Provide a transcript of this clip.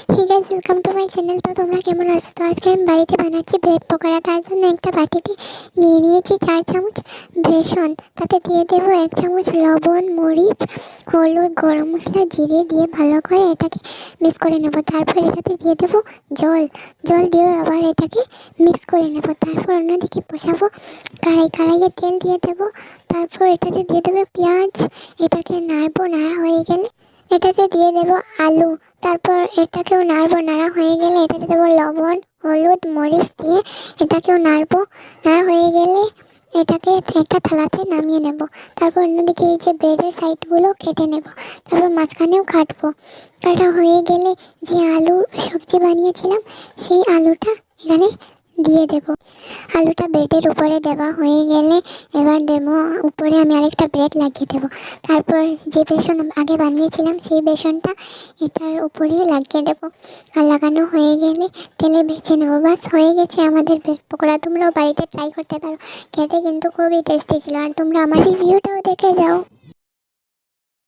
Hey guys, welcome to my channel. তো তোমরা কেমন আছো? তো আজকে আমি বাড়িতে বানাচ্ছি ব্রেড পকোড়া। তার জন্য একটা বাটিতে নিয়ে নিয়েছি 4 চামচ বেসন। তাতে দিয়ে দেবো 1 চামচ লবণ, মরিচ, হলুদ, গরম মশলা, জিরে দিয়ে ভালো করে এটাকে মিক্স করে নেব। তারপর এটাতে দিয়ে দেবো জল। জল দিয়ে আবার এটাকে মিক্স করে নেব। তারপর অন্যদিকে বসাবো কড়াইয়ে তেল দিয়ে দেবো। তারপর এটাতে দিয়ে দেবো পেঁয়াজ। এটাকে নাড়বো, নাড়া হয়ে গেলে এটাতে দিয়ে দেবো আলু। তারপর এটাকেও নাড়বো, নাড়া হয়ে গেলে এটাতে দেবো লবণ, হলুদ, মরিচ দিয়ে এটাকেও নাড়বো। নাড়া হয়ে গেলে এটাকে একটা থালাতে নামিয়ে নেব। তারপর অন্যদিকে এই যে ব্রেডের সাইডগুলো কেটে নেব। তারপর মাঝখানেও কাটবো। কাটা হয়ে গেলে যে আলুর সবজি বানিয়েছিলাম সেই আলুটা এখানে দিয়ে দেব। আলুটা ব্রেডের উপরে দেওয়া হয়ে গেলে এবার দেবো উপরে আমি আরেকটা ব্রেড লাগিয়ে দেবো। তারপর যে বেসন আগে বানিয়েছিলাম সেই বেসনটা এটার উপরে লাগিয়ে দেবো। আর লাগানো হয়ে গেলে তেলে ভেজে নেবো। বাস হয়ে গেছে আমাদের ব্রেড পকোড়া। তোমরাও বাড়িতে ট্রাই করতে পারো, খেতে কিন্তু খুবই টেস্টি ছিল। আর তোমরা আমার রিভিউটাও দেখে যাও।